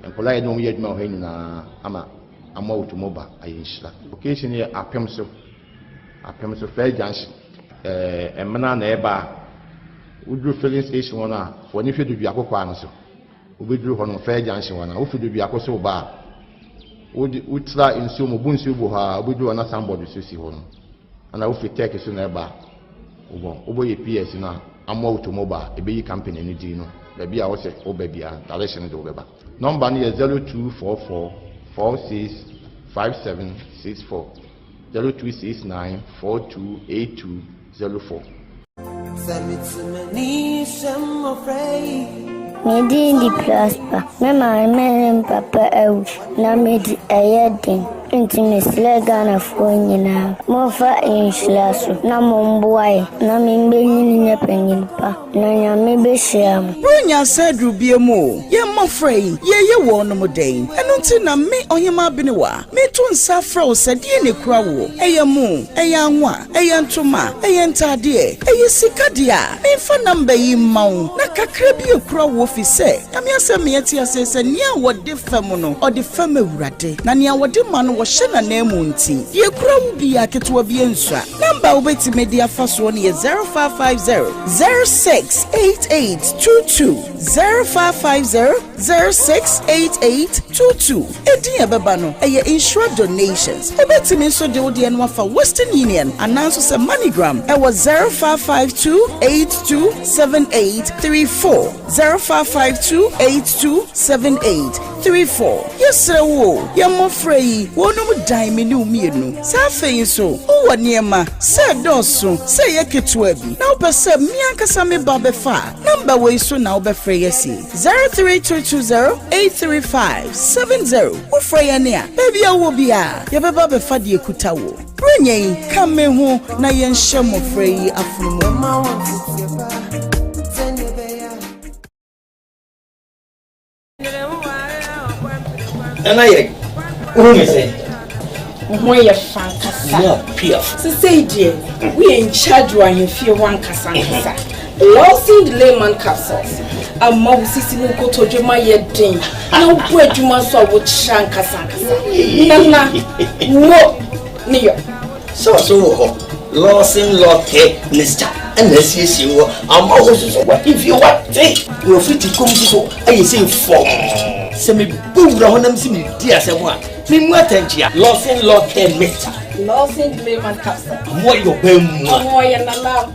nkɔla yɛ ne ɔmo yɛ adwuma wɔ ha nyinaa ama amoa with mobile ayɛ nhyira occasion yɛ apem so fair junction ɛmena na ɛba woduru filling station hɔ no a wɔne hwɛ dodu akokɔ ano so wobɛduru hɔ no fair junction hɔ no a wofi dodu akɔ so ba a wotira nsuo mu bu nsuo bɔ hɔ a wobɛduru hɔ na sambɔd so si hɔ no ana wofi tech so na ɛba wobɛyɛ ps no a amoa automobile ɛbɛyi company no din no baabi a wɔsɛ woba bia direction de wobɛba number no yɛ 0244 465764 0269 428204. Medi di prosper. Me my papa out. Na medi ayedin. Inti misle Ghana fo nyina. Mo fa inslaso. Na mo mboae. Na me mbenyi nya panyin pa. Na nya me be hyiam. Bronya sadru biemu. Ye mofrei. Ye wo no moden. Eno nti na me Ohemaa Benewaa. Me to nsa fra wo sadie ne kura wo. Eye mu, eye anwa, eye ntoma, eye ntade, eye sikadia. Me fa namba yi mawo. Na kakra bi ekura wo fi se. Na me asem me yeti asese nia wode fam no. Ode fam awurade. Na nia wode ma no wo hye na nemu nti. Ye kura wo bi aketewa bi ensua. Namba wo beti media faso no ye 0550 068822 0550 068822. Edi ebeba no eye insure donations. Ebeti me so de wo de no afa Western Union announce say MoneyGram e was 0552827834 0552827834. Yes wo ye mo frei wo no dan me ne umienu sa fein so wo niema se doso se ye ketua bi na opese mi ankasa me ba be fa number we so na obefrɛ yesi 032208357 wo frɛ ya ne a baby awo bia ye beba be fa de ekuta wo brenyen ka me ho na ye nhye mo frɛ yi afunumu and I say, Moya Fankasa. So say, dear, we in charge when you feel one Cassandra. Losing the layman capsules. A mouse is in Koto Juma yet ding. No bread you must saw with Shanka Sankasa. Nana, no, near. So, losing Lotte, Mr. And this is you. I'm always what if you want take. You're free to come to I say for. Semi boom rahonam simi dia semwa mi mwatenjia losing Lotte Mr. Losing the layman capsule. Mo yo bemu. Mo ya na la.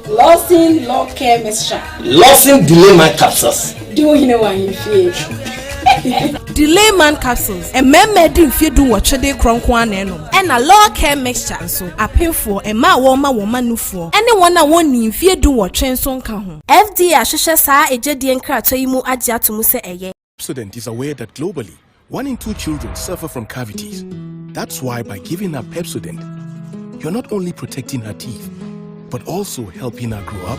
Losing Lotte Mr. Losing the layman capsules. Do you know what you feel? Delay man capsules and men didn't feel do what they cronk one and a low care mixture so a pay for a ma woman no for anyone I want in fear do what train son come FDA Ashisha sa a jedian kratoimu adia to muse eye. Pepsodent is aware that globally 1 in 2 children suffer from cavities. That's why by giving her Pepsodent, you're not only protecting her teeth but also helping her grow up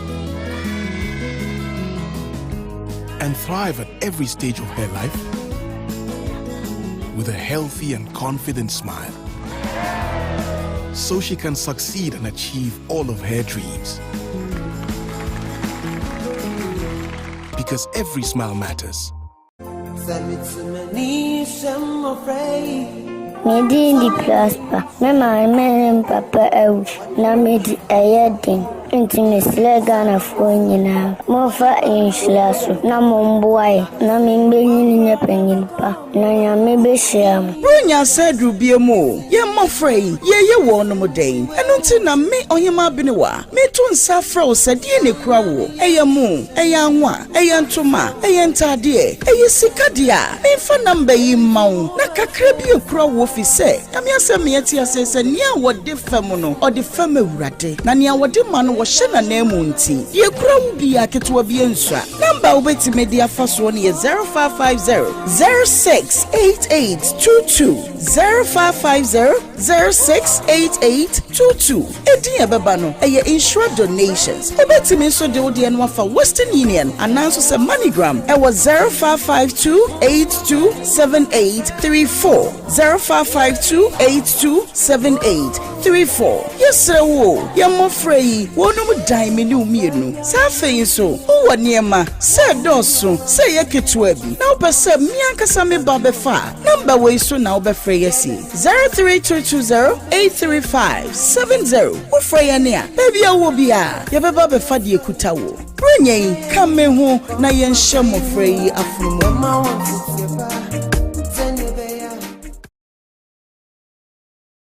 and thrive at every stage of her life with a healthy and confident smile, so she can succeed and achieve all of her dreams. Because every smile matters. Medi di prosper. Me my papa out. Na medi ayedin. nti mesrɛ Ghanafoɔ nyinaa momfa nhyira so na momboae na membɛnyini nyɛ panyin pa na Nyame bɛhyira mo. Brunya said Rubiemo, ye mofrey, ye wonum dane. Ɛno nti na me Ohemaa Benewaa, me to nsa frɛ wo sɛdeɛ ne kura wo. Ɛyɛ mu, ɛyɛ anwa, ɛyɛ ntoma, ɛyɛ ntade, ɛyɛ sika dia. Memfa namba yi ma wo. Na kakra bi ekura wo fi sɛ, Nyame asɛm me ati ase sɛ nea wɔde fam no, ɔde fam awurade. Na nea wɔde ma no wɔhyɛ na na mu nti. Ye kura wo bi aketewa bi ensua. Namba wo betime de afa so no yɛ 0550 068822 0550 068822. Edi ebeba no eye insure donations. Obetime so de odi eno afa Western Union ananso se MoneyGram e was 0552827834 0552827834. Yes wo ye mofrey wonum dan me ne umienu sa feyin so wo niema se doso se ye ketua bi na opese mi ankasa me ba befa number we so na obefrey yesi 03220835570 ofrey ne a baby awo bia ye beba befa de ekuta wo brenyen kame ho na ye nhye mofrey afurumo.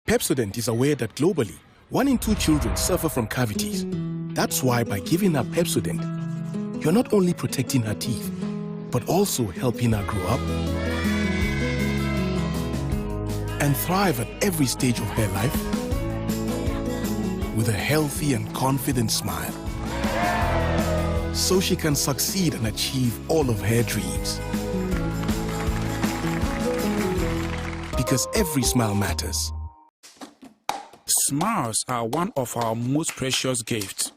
Pepsodent is aware that globally, 1 in 2 children suffer from cavities. That's why by giving her Pepsodent, you're not only protecting her teeth, but also helping her grow up and thrive at every stage of her life with a healthy and confident smile, so she can succeed and achieve all of her dreams. Because every smile matters. Smiles are one of our most precious gifts.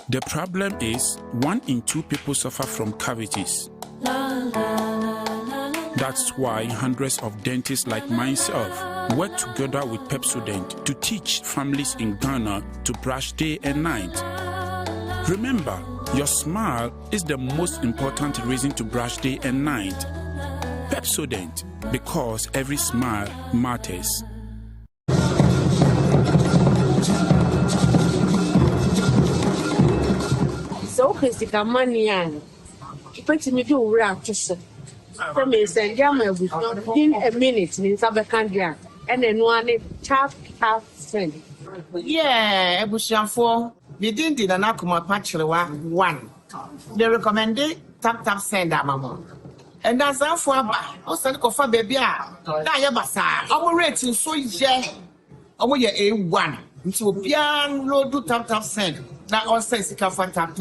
The problem is 1 in 2 people suffer from cavities. That's why hundreds of dentists like myself work together with Pepsodent to teach families in Ghana to brush day and night. Remember, your smile is the most important reason to brush day and night. Pepsodent, because every smile matters. So physical money and put me to wrap to say. For me, send Gamma with in a minute in Sabacandia and then one half friend. Yeah, Ebushan we didn't did an Akuma Patchlewa 1. They recommended tap send that mama. And that's our for also for baby. Diabasa, our rating so yeah. Our year A1. So pian load do tap send. That also is a for tap.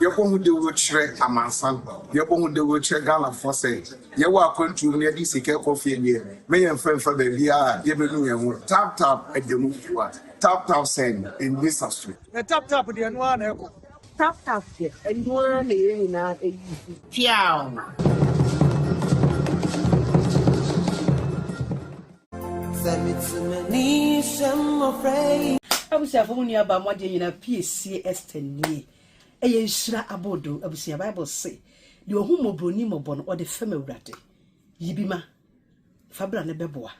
You're going to do with Shrek Amansan. You're going to do with Ghana for say. You are going to near this coffee in here. May and friend for the VR, give me tap at the move. Tap send in this street. The tap with the one echo. Tap here. And one in a piao. Send it to me, I'm afraid. Abusia for munia ba mo de na PSC estenie eye nhyira abodo abusia Bible say de ohun mobroni mobo no de fam awurade yibima fabra ne beboa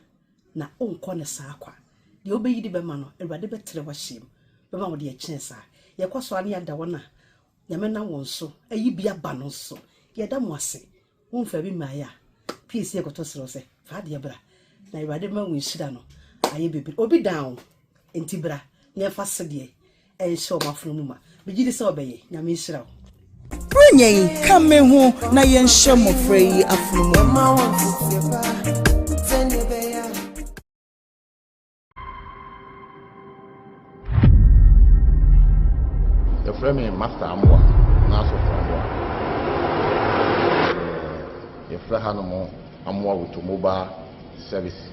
na onko ne sa akwa de obeyi de bema no awurade betre wa hyem bema wo de ye kyensa ye kwaso ane ya da wona nyame na won so ayi bia ba no so ye da mo ase won fa bi maya PSC ekoto sero se fa de bra na awurade ma won nhyira no aye bebi obi down entibra nefa sedie e show mafunu ma bigidi se obeye nyame nhyira wo brenyen kame ho na ye nhye mofrey afunu the frame master amwa na so amwa ye fra hanomo amwa with mobile service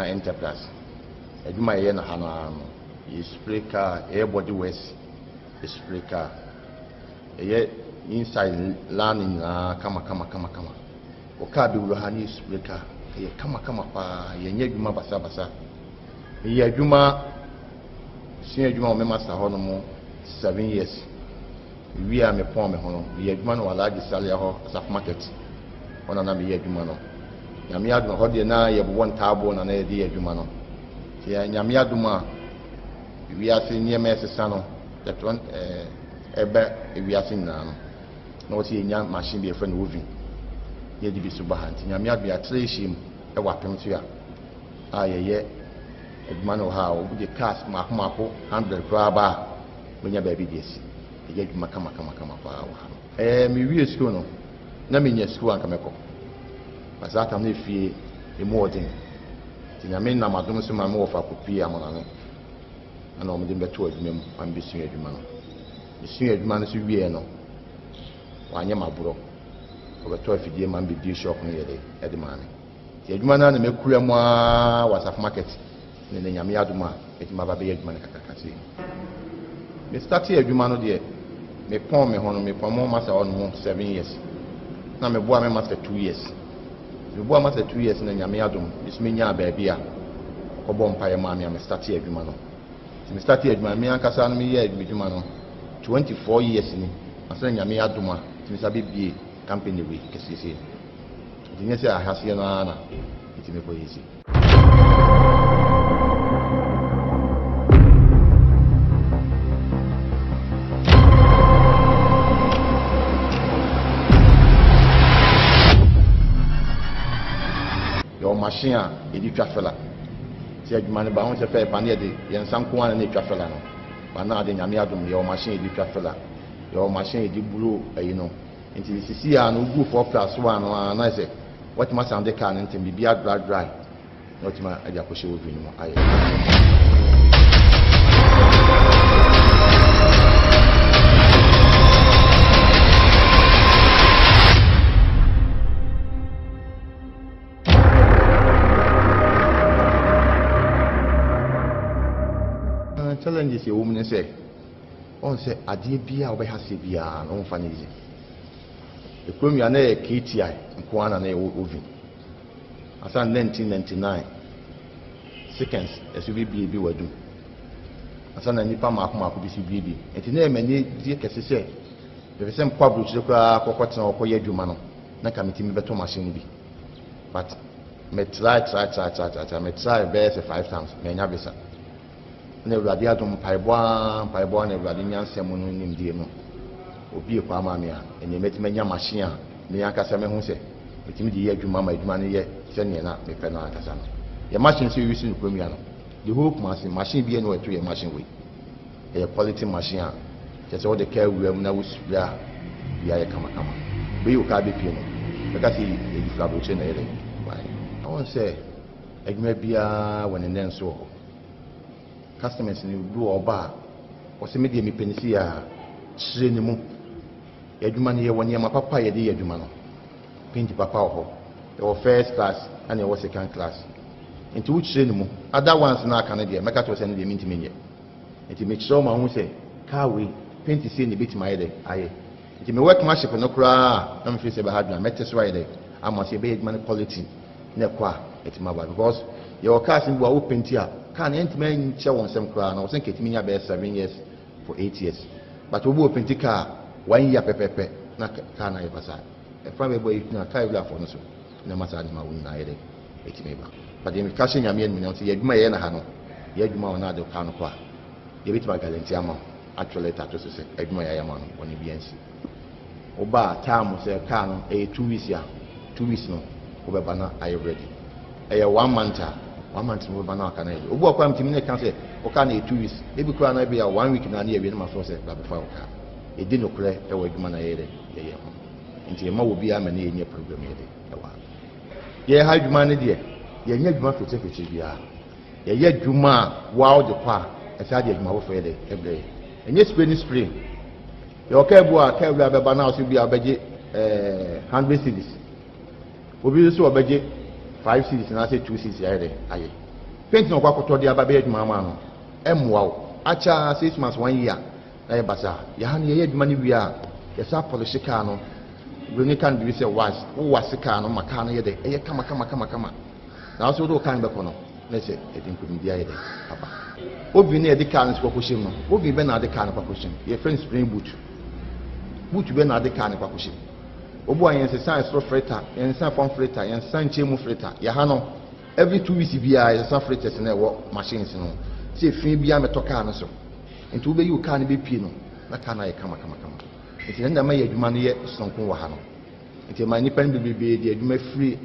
enterprise adwuma ye na hana no spray car body waste spray car inside landing kama o car bi wo hani spray car kama pa ye nya adwuma basa ye adwuma sin adwuma o me master ho no mo 7 years we are me pon me ho no ye adwuma no wala gi sale ho saf market ona na me ye adwuma no ya me adwuma ho de na ye bo won taabo na ye de adwuma no ya nyame aduma wi ase niema esesa no that one ebe ewiase nyinaa no na wɔte yɛnya machine bi yɛfrɛ no oven yɛde bi so ba ha nti nyame adua tere hyia mu ɛwɔ apem so a yɛyɛ adwuma no wɔ ha a wɔde cars maako 100 koraa ba a wɔnya baabi de asi yɛyɛ adwuma kama paa wɔ ha no mewie school no na menya school anka mɛkɔ but saa tam no ɛfie ɛmu ɔden nti nyame nam adom so ma me wɔfa kɔpii amonane ana ɔmde mbɛto adwuma mu ma mbɛsua adwuma no mesua adwuma no so wie no wanyɛ maborɔ ɔbɛtɔ afidie ma mbɛdie shop no yɛde ɛde maa me nti adwuma no a na mɛkura mu a wɔ asafo market ne ne nyame adom a ɛtumi aba bɛyɛ adwuma no kakaka sei mestarte adwuma no deɛ mepɔn me ho no mepɔn mo master hɔ no ho 7 years na meboa me master 2 years meboa master 2 years na nyame adom mesumi nyaa baabi a ɔbɔ mpaeɛ maa me a mestarte adwuma no nti mestarte adwuma me ankasa no meyɛ adwuma no 24 years ni asɛ nyame adom a nti mesa bɛbie company wei kɛsiesie nti nyɛ sɛ ahaseɛ no ara na nti mekɔ yɛsi machine a yɛde twa fɛla sɛ adwuma no ba ho sɛ fɛ pa ne yɛde yɛnsa nko ana ne twa fɛla no ba na ade nyame adom yɛwɔ machine yɛde twa fɛla yɛwɔ machine yɛde bulo ayi no nti sisi a no gu 4+1 no a na sɛ wɔtuma sande car no ntem biribi adradra na wɔtuma ade akɔhyɛ wɔ vi no mu ayɛ challenges a woman say on say adie bia obe hase bia no mfa nezi e kwom ya na KTI nko ana na oven asa 1999 seconds esubi bi wadu asa na nipa maako bi si bi enti na emani die kese se be se mpa brochire kwa kokotena okoye adwuma no na kamiti mi beto machine bi but me try me try best 5 times me nya bisa na ewurade adom mpaebɔ na ewurade nyansɛm no nimdie no obi ekwa ama me a ene metime nya machine a me ankasa me ho sɛ metime de yɛ adwuma ma adwuma no yɛ sɛ ne na mepɛ no ankasa no yɛ machine so yɛsi no kwamia no the whole machine bi no ɛto yɛ machine wei ɛyɛ quality machine a kyɛ sɛ wɔde ka awura mu na wosua bia yɛ kamakama bɛyi wo ka bɛpie no bɛka sɛ yɛdi flabrokye na yɛde awɔ sɛ adwuma biara wɔ ne nɛ nso wɔ hɔ customers ni do oba o se me de mi penisi a kyire ne mu adwuma ne ye woni ma papa ye de adwuma no pinti papa ho e wo first class and e wo second class enti wo kyire ne mu other ones na aka ne de meka to se ne de minti menye enti me kyerɛ ma hu se car we pinti se ne beti ma ye de aye enti me work machine no kura na me fi se ba hadwa mete so aye de ama se be adwuma quality na kwa eti ma ba because your car sin bo wo pinti a can ntime nche won sem kra na wo sen ketimi nya be 7 years for 8 years but wo open car 1 year pepepe na car na yebasa e fra be boy na car bila for no so na masa ni ma won na yede etime ba but dem ka she nyame en so ye dwuma ye na ha no ye dwuma wona de car no kwa ye bitima guarantee ama actually tato so se dwuma ye ama no woni biansi oba time se car no e 2 weeks ya 2 weeks no wo be ba na are ready e 1 month 1 month mo ba na aka na obu akwa mtimi ne kan se o ka na 2 weeks e bi kura na bi ya 1 week na na ye wi na ma so se ba be fa o ka e di no kure e wa adwuma na ye de ye ho nti e ma wo bi ama na ye nye program ye de e wa ye ha adwuma ne de ye nya adwuma fete bia ye ye adwuma wa o de kwa e sa de adwuma wo fo ye de e bre enye spray ye o ka bu a ka wi abeba na o so bi abeje 100 cedis obi so obeje 5 cities na say 2 cities aye aye paint no kwa koto dia ba be adwuma ma no emwa wo acha 6 months 1 year na ye basa ya ha ne ye adwuma ne wi a ye sa polish car no we can be say was wo wase car no maka no ye de ye kama na so do kan be ko no na say e din kudin dia ye de papa obi ne ye de car no ko ko shim no obi be na de car no ko ko shim ye friend spring boot be na de car no ko ko shim obu ayen se san stro freta yen san form freta yen san chemu freta ya ha no every 2 weeks bia yen san fretas na wo machines no se fin bia meto car no so nti wo be yi car ne be pie no na car na yɛ kama nti nda ma yɛ adwuma no yɛ sonko wɔ ha no nti ma nipa no bebe de adwuma free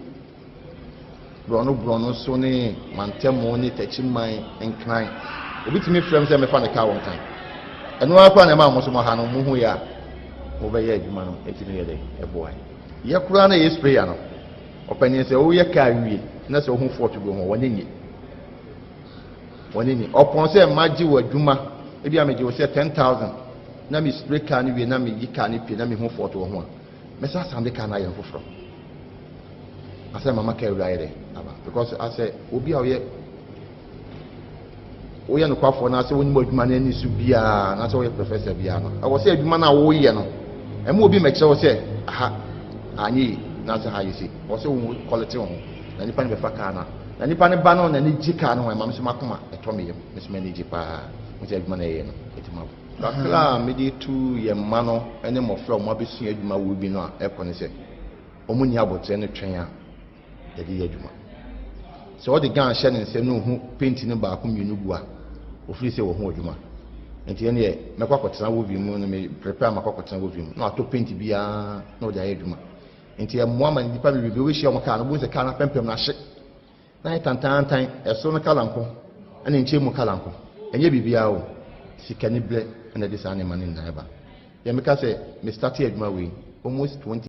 brono so ne mantemo ne tachiman enkran obi timi frem sɛ mefa ne car won kan ɛno akwa na ma mo so mo ha no mo hu ya wo be yɛ adwuma no eti ne yɛ de ɛboa yɛ kura na yɛ sprayer no opani sɛ wo yɛ car wie na sɛ wo hu fort go ho wɔne ni opon sɛ magye wɔ adwuma ebi amegye wo sɛ 10,000 na me spray car ni wie na me yi car ni pie na me hu fort wɔ ho a me sa sande car na yɛ foforo asa mama ka ewura yɛ de aba because asa obi a woyɛ no kwafo na asa woni mo adwuma na ani su bia na asa woyɛ professor bia no ɛwɔ sɛ adwuma na woyɛ no ɛmo obi mɛkyerɛ wo sɛ aha anyi na asa ha yisi wɔ sɛ wo quality ho na nipa ne bɛfa car na nipa ne ba no na ne gyi car no ho ma me so makoma ɛtɔ me yam me so me ne gyi pa mo sɛ adwuma na yɛ no etima kakra me de tu yɛ ma no ɛne mɔfra mo abɛsua adwuma wo bi no a ɛkɔ ne sɛ ɔmo ni abɔtɛ ne twɛn a yɛde yɛ adwuma sɛ wɔde gan hyɛ ne nsɛm no ho paint ne baako mmienu gu a ofiri sɛ wɔ ho adwuma nti ɛne yɛ mɛkɔ akɔtena wɔ bi mu no me prepare makɔ akɔtena wɔ bi mu na atɔ paint biara na wɔde ayɛ adwuma nti ɛmmoa ma nipa bebree wɔhyia wɔn kaa no bo sɛ kaa no pɛmpɛm no ahye na yɛ tantantan ɛso no kalanko ɛne nkyɛn mu kalanko ɛnyɛ biribiara o sika ne blɛ ɛna de saa nneɛma no nyinaa ba yɛmeka sɛ me start adwuma wei almost 20